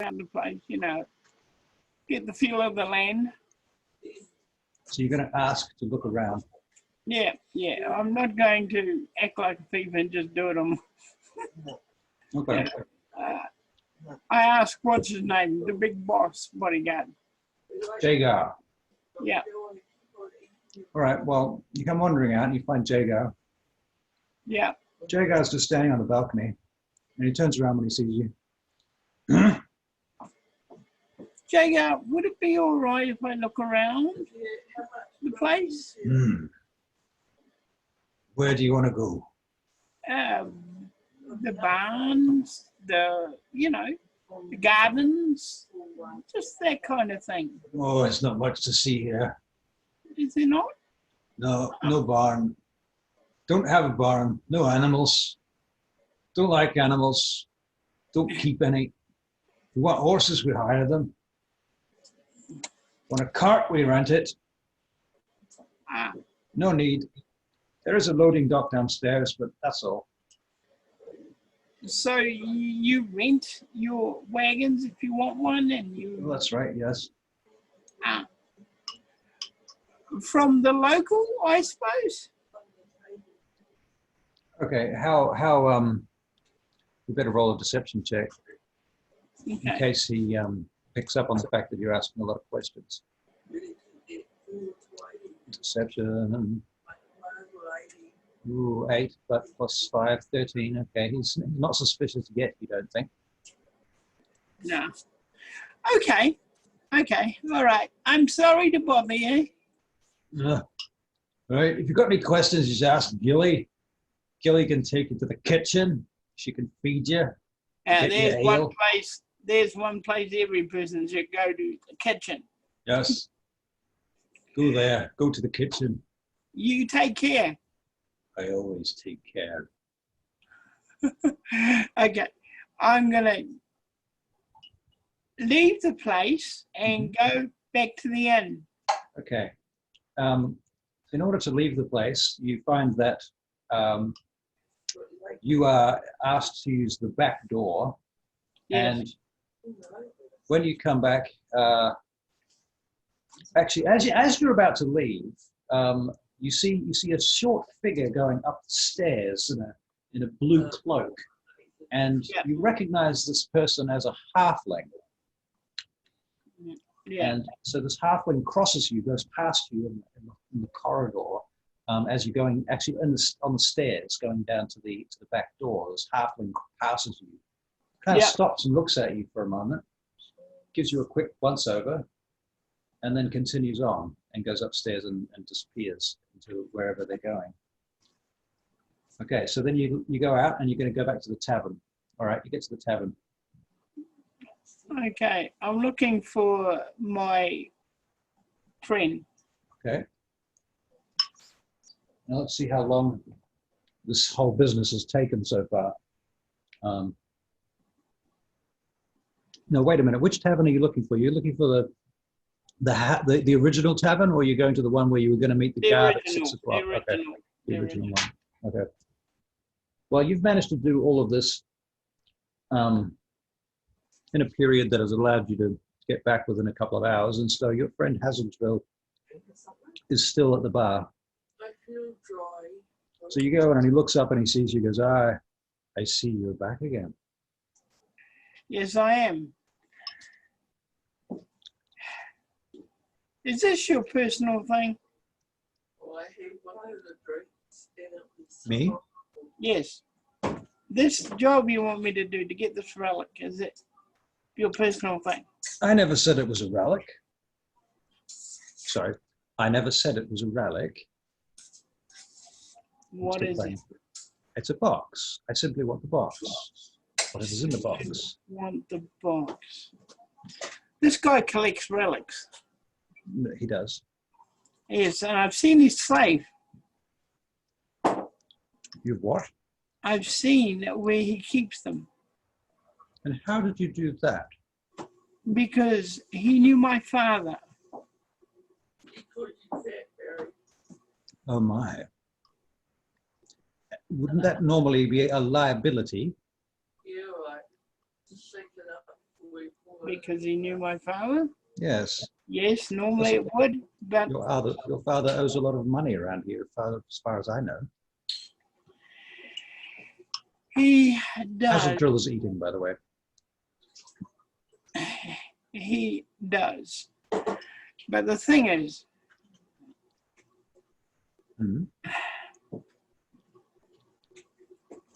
around the place, you know, get the feel of the land. So you're going to ask to look around. Yeah, yeah. I'm not going to act like a thief and just do it on. Okay. I asked, what's his name? The big boss bodyguard. Jagar. Yeah. All right. Well, you come wandering out and you find Jagar. Yeah. Jagar's just standing on the balcony, and he turns around when he sees you. Jagar, would it be all right if I look around the place? Where do you want to go? The barns, you know, the gardens, just that kind of thing. Oh, it's not much to see here. Is there not? No, no barn. Don't have a barn. No animals. Don't like animals. Don't keep any. If you want horses, we hire them. Want a cart, we rent it. No need. There is a loading dock downstairs, but that's all. So you rent your wagons if you want one, and you. Well, that's right. Yes. From the local, I suppose. Okay. How? You better roll a deception check in case he picks up on the fact that you're asking a lot of questions. Deception. Ooh, 8, but plus 5, 13. Okay, he's not suspicious yet, you don't think? No. Okay. Okay. All right. I'm sorry to bother you. All right. If you've got any questions, just ask Gilly. Gilly can take you to the kitchen. She can feed you. There's one place. There's one place every person should go to, the kitchen. Yes. Go there. Go to the kitchen. You take care. I always take care. Okay. I'm going to leave the place and go back to the inn. Okay. In order to leave the place, you find that you are asked to use the back door. Yes. And when you come back, actually, as you're about to leave, you see a short figure going up the stairs in a blue cloak, and you recognize this person as a halfling. Yeah. And so this halfling crosses you, goes past you in the corridor, as you're going actually on the stairs going down to the back door. This halfling passes you, kind of stops and looks at you for a moment, gives you a quick once over, and then continues on and goes upstairs and disappears into wherever they're going. Okay, so then you go out and you're going to go back to the tavern. All right, you get to the tavern. Okay, I'm looking for my friend. Okay. Now let's see how long this whole business has taken so far. No, wait a minute. Which tavern are you looking for? You're looking for the original tavern, or you're going to the one where you were going to meet the guard at 6 o'clock? Okay. The original one. Okay. Well, you've managed to do all of this in a period that has allowed you to get back within a couple of hours, and so your friend Hasildril is still at the bar. I feel dry. So you go and he looks up and he sees you, goes, I see you're back again. Yes, I am. Is this your personal thing? Well, I had one of the drinks and it was Me? Yes. This job you want me to do to get this relic, is it your personal thing? I never said it was a relic. Sorry, I never said it was a relic. What is it? It's a box. I simply want the box. Whatever's in the box. Want the box. This guy collects relics. He does. Yes, and I've seen his slave. You've what? I've seen where he keeps them. And how did you do that? Because he knew my father. Oh my. Wouldn't that normally be a liability? Yeah, right. Just shake it up before we pour because he knew my father. Yes. Yes, normally it would, but Your father owes a lot of money around here, as far as I know. he does. Hasildril is eating, by the way. He does. But the thing is, Hmm.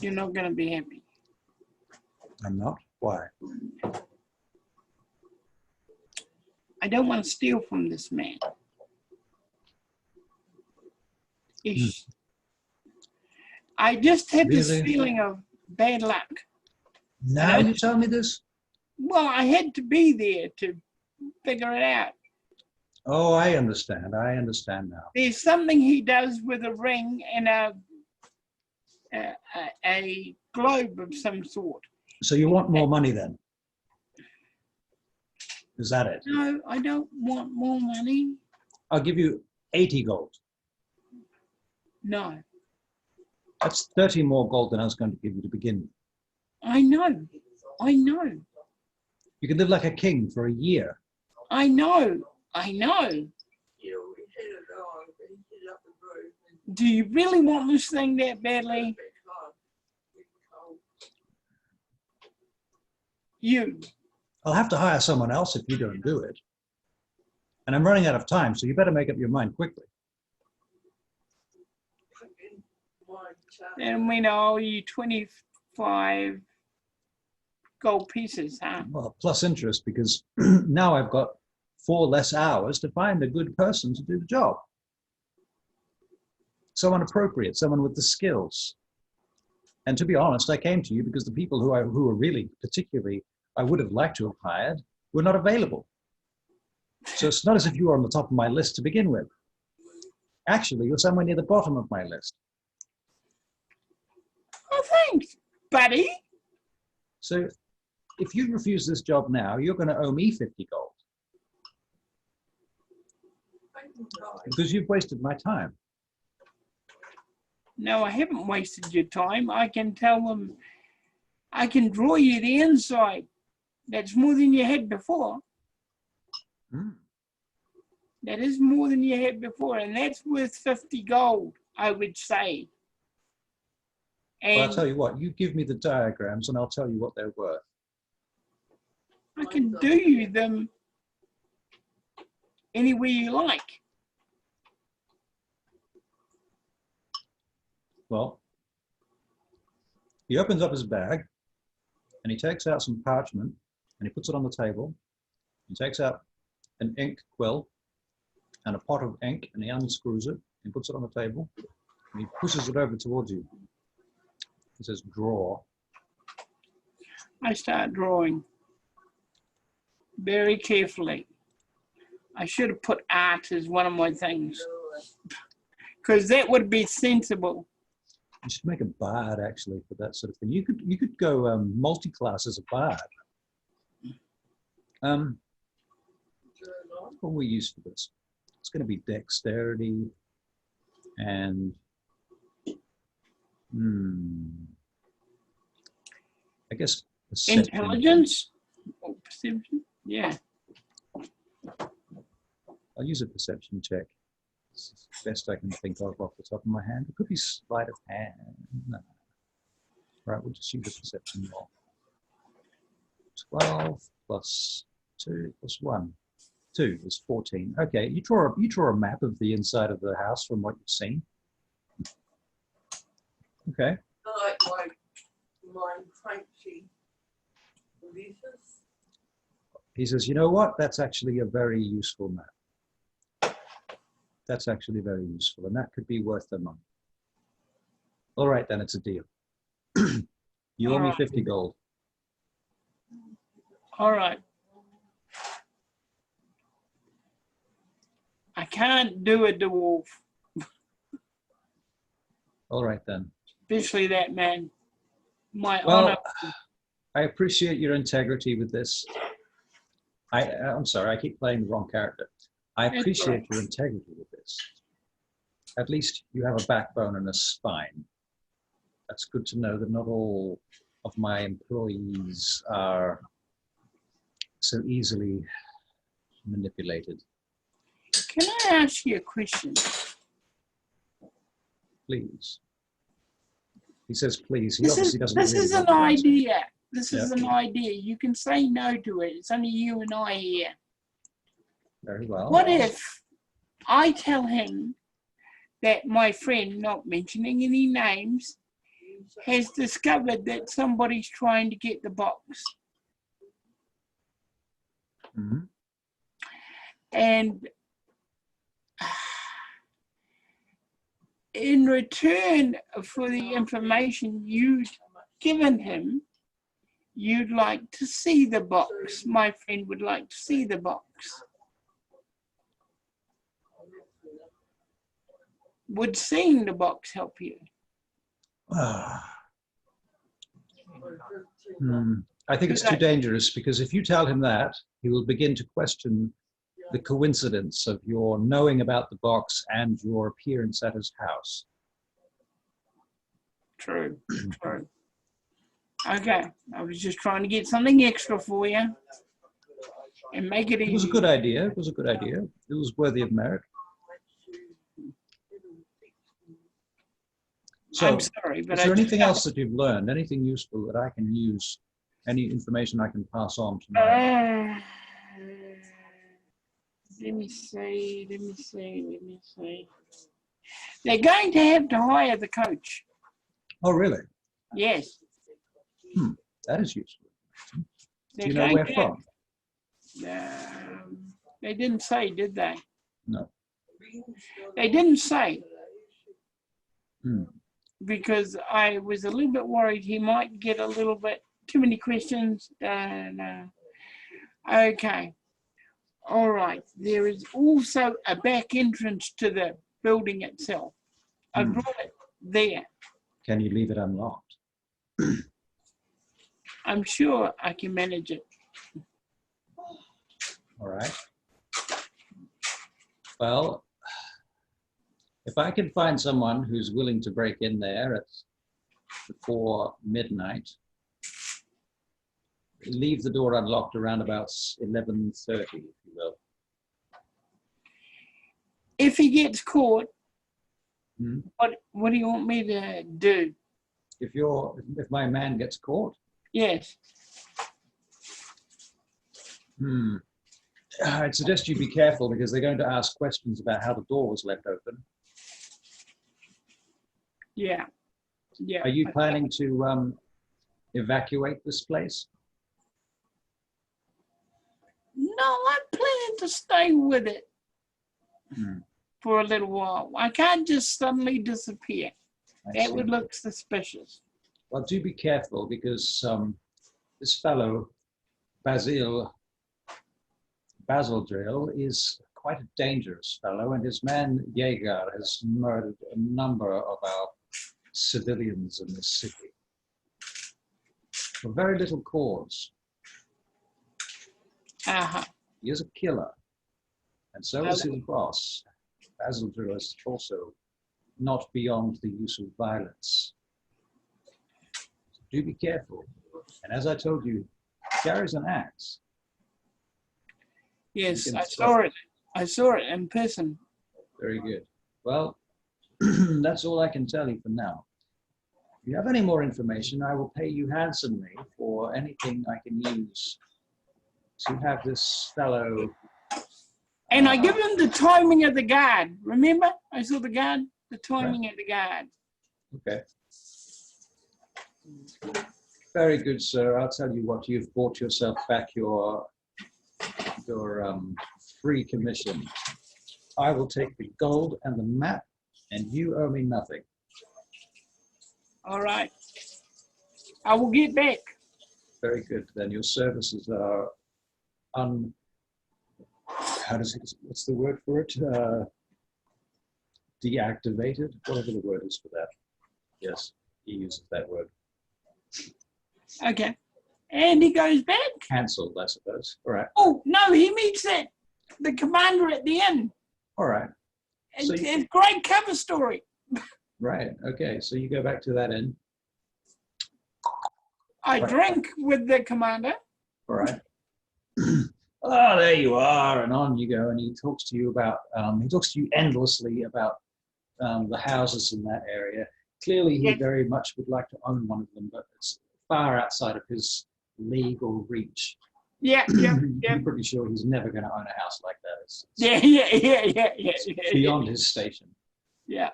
you're not going to be happy. I'm not. Why? I don't want to steal from this man. Ish. I just had this Really? feeling of bad luck. Now you tell me this? Well, I had to be there to figure it out. Oh, I understand. I understand now. There's something he does with a ring and a globe of some sort. So you want more money then? Is that it? No, I don't want more money. I'll give you 80 gold. No, That's 30 more gold than I was going to give you to begin with. I know. I know. You can live like a king for a year. I know. I know. Yeah, we had it on, but he hit up the roof and Do you really want this thing that badly? it hard. It cold. You. I'll have to hire someone else if you don't do it. And I'm running out of time, so you better make up your mind quickly. Fucking wine chart. And we know you 25 gold pieces, huh? Well, plus interest, because now I've got 4 less hours to find a good person to do the job. Someone appropriate, someone with the skills. And to be honest, I came to you because the people who were really particularly I would have liked to have hired were not available. So it's not as if you were on the top of my list to begin with. Actually, you're somewhere near the bottom of my list. Oh, thanks, buddy. So if you refuse this job now, you're going to owe me 50 gold Fucking God. because you've wasted my time. No, I haven't wasted your time. I can tell them, I can draw you the inside. That's more than you had before. Mm. That is more than you had before, and that's worth 50 gold, I would say. Well, And I'll tell you what, you give me the diagrams and I'll tell you what they're worth. I can do you them any way you like. Well, he opens up his bag and he takes out some parchment and he puts it on the table. He takes out an ink quill and a pot of ink and he unscrews it and puts it on the table and he pushes it over towards you. He says, draw. I start drawing very carefully. I should have put art as one of my things, because that would be sensible. You should make a bard actually for that sort of thing. You could go multi-class as a bard. What will we use for this? It's going to be dexterity and I guess perception. Intelligence or perception? Yeah. I'll use a perception check. It's the best I can think of off the top of my hand. It could be sleight of hand. No. Right, we'll just use a perception roll. 12 plus 2 plus 1. 2 is 14. Okay, you draw a map of the inside of the house from what you've seen. Okay. I like my crunchy leaves. He says, you know what? That's actually a very useful map. That's actually very useful, and that could be worth the money. All right, then it's a deal. You owe me 50 gold. All right. I can't do a dwarf, All right, then. especially that man. My Well, honor. I appreciate your integrity with this. I'm sorry, I keep playing the wrong character. I That's appreciate right. your integrity with this. At least you have a backbone and a spine. That's good to know that not all of my employees are so easily manipulated. Can I ask you a question? Please. He says, please. He This obviously is, doesn't this really is want an to answer. idea. This is Yeah. an idea. You can say no to it. It's only you and I here. Very well. What if I tell him that my friend, not mentioning any names, has discovered that somebody's trying to get the box? Mhm. And in return for the information you've given him, you'd like to see the box. My friend would like to see the box. Would seeing the box help you? I think it's too dangerous, because if you tell him that, he will begin to question the coincidence of your knowing about the box and your appearance at his house. True, true. Okay, I was just trying to get something extra for you and make it easy. It was a good idea. It was a good idea. It was worthy of merit. So, I'm sorry, but is there anything else that you've learned? Anything useful that I can use? Any information I can pass on to my... Let me see. They're going to have to hire the coach. Oh, really? Yes. That is useful. They're Do you know going where to from? They didn't say, did they? No. They didn't say. Hmm. Because I was a little bit worried he might get a little bit too many questions. No. Okay. All right. There is also a back entrance to the building itself. I brought it there. Can you leave it unlocked? I'm sure I can manage it. All right. Well, if I can find someone who's willing to break in there at before midnight, leave the door unlocked around about 11:30, if you will. If he gets caught, what do you want me to do? If my man gets caught, Yes. I'd suggest you be careful, because they're going to ask questions about how the door was left open. Yeah. Are you planning to evacuate this place? No, I'm planning to stay with it for a little while. I can't just suddenly disappear. That would look suspicious. Well, do be careful, because this fellow, Hasildril, is quite a dangerous fellow, and his man Jaeger has murdered a number of our civilians in this city for very little cause. He is a killer, and so is his boss. Hasildril is also not beyond the use of violence. So do be careful. And as I told you, he carries an axe. Yes, I saw it. I saw it in person. Very good. Well, that's all I can tell you for now. If you have any more information, I will pay you handsomely for anything I can use to have this fellow... And I give him the timing of the guard. Remember? I saw the guard, the timing of the guard. Okay. Very good, sir. I'll tell you what, you've bought yourself back your free commission. I will take the gold and the map, and you owe me nothing. All right. I will get back. Very good. Then your services are what's the word for it? Deactivated, whatever the word is for that. Yes, he uses that word. Okay. And he goes back? Cancelled, I suppose. All right. Oh, no, he meets the commander at the end. All right. It's a great cover story. Right, okay. So you go back to that inn. I drink with the commander. All right. Oh, there you are, and on you go, and he talks to you about, he talks to you endlessly about the houses in that area. Clearly, he Yeah. very much would like to own one of them, but it's far outside of his legal reach. Yeah, yeah, yeah, I'm pretty sure he's never going to own a house like that. It's yeah, yeah. beyond his station. Yeah.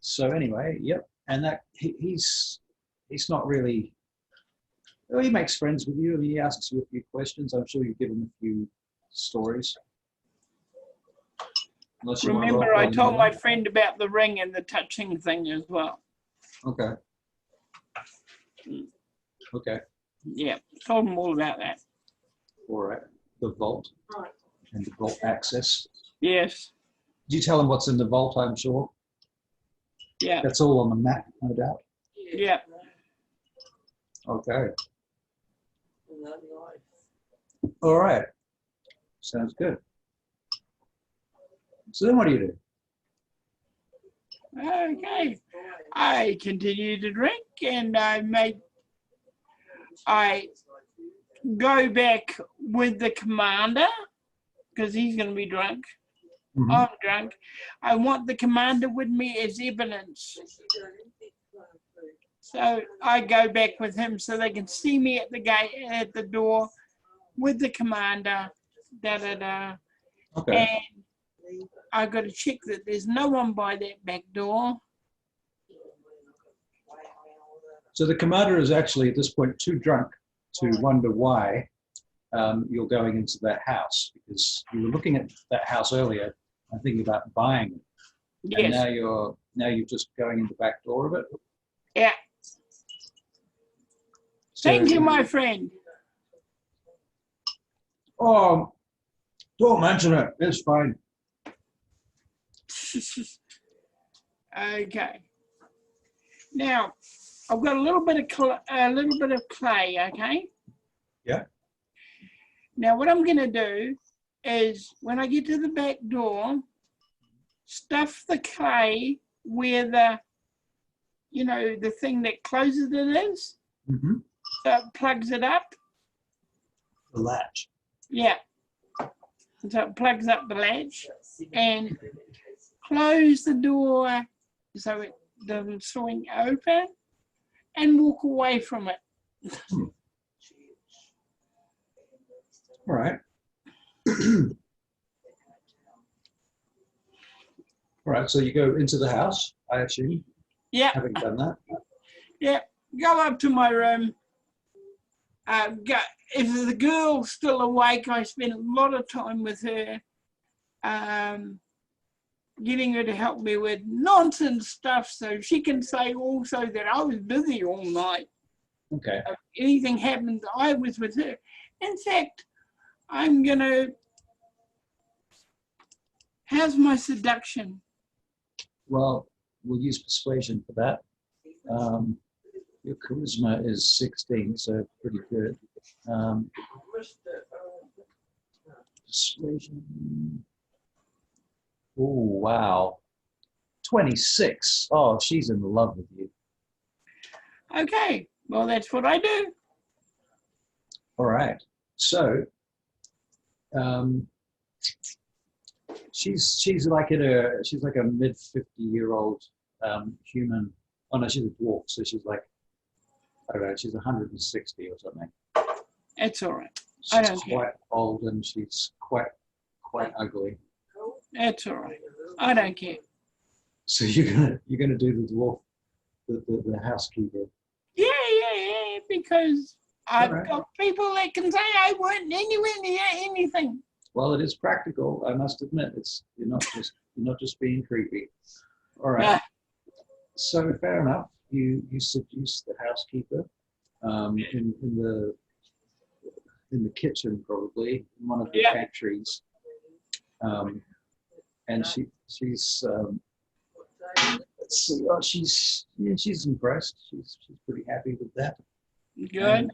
So anyway, yep, and that he's not really. Well, he makes friends with you, and he asks you a few questions. I'm sure you give him a few stories. Unless you want to Remember, I roll told call my him. friend about the ring and the touching thing as well. Okay. Okay. Yeah, told him all about that. All right. The vault Right. and the vault access. Yes. Did you tell him what's in the vault? I'm sure. Yeah. That's all on the map, no doubt. Yeah. Okay. And that life. All right. Sounds good. So then what do you do? Okay. I continue to drink, and I go back with the commander because he's going to be drunk. Mhm. I'm drunk. I want the commander with me as evidence. So I go back with him so they can see me at the gate, at the door with the commander. Okay. And I got to check that there's no one by that back door. So the commander is actually at this point too drunk to wonder why you're going into that house, because you were looking at that house earlier and thinking about buying it. And Yes. now you're just going in the back door of it. Yeah. So, Thank you, my friend. Oh, don't mention it. It's fine. Okay. Now, I've got a little bit of clay. Okay. Yeah. Now, what I'm going to do is, when I get to the back door, stuff the clay where the thing that closes it is, Mm-hmm. so it plugs it up. The latch. Yeah. So it plugs up the latch, and close the door so it doesn't swing open, and walk away from it. All right. All right. So you go into the house, I assume, Yeah. having done that. Yeah. Go up to my room. If the girl's still awake, I spend a lot of time with her, getting her to help me with nonsense stuff so she can say also that I was busy all night. Okay. If anything happened, I was with her. In fact, how's my seduction? Well, we'll use persuasion for that. Your charisma is 16, so pretty good. Persuasion. Oh, wow. 26. Oh, she's in love with you. Okay, well, that's what I do. All right. So, she's like a mid 50-year-old human. Oh no, she's a dwarf, so she's like, I don't know, she's 160 or something. That's all right. She's I don't care. quite old and she's quite ugly. That's all right. I don't care. So you're gonna do the dwarf, the housekeeper. Yeah, because I've All right. got people that can say I weren't anywhere near anything. Well, it is practical, I must admit. You're not just being creepy. All right. Yeah. So fair enough. You seduce the housekeeper in the kitchen, probably in one of the Yeah. pantries, and she's let's see. Oh, she's impressed. She's pretty happy with that. Good.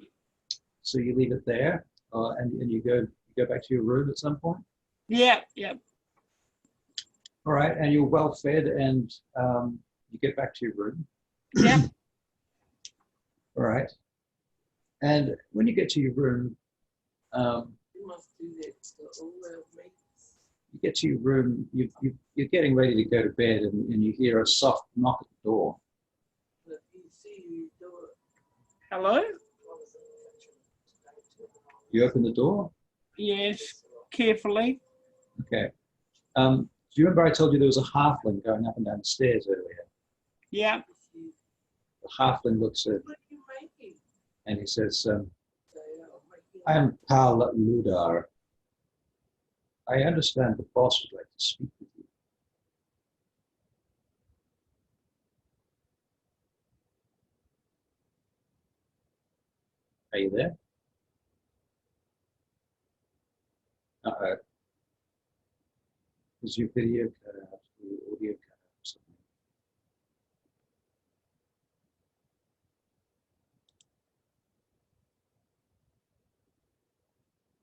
So you leave it there, and you go back to your room at some point. Yeah. All right, and you're well fed, and you get back to your room. Yeah. All right, and when you get to your room, You must do that to all our mates. You get to your room, you're getting ready to go to bed, and you hear a soft knock at the door. And if you see you do it, Hello? You open the door? Yes, carefully. Okay. Do you remember I told you there was a halfling going up and down the stairs earlier? Yeah. The halfling looks at what are you making? and he says, They are making. I am Pal Lodar. I understand the boss would like to speak with you. Are you there? Uh-oh. Is your video cut out?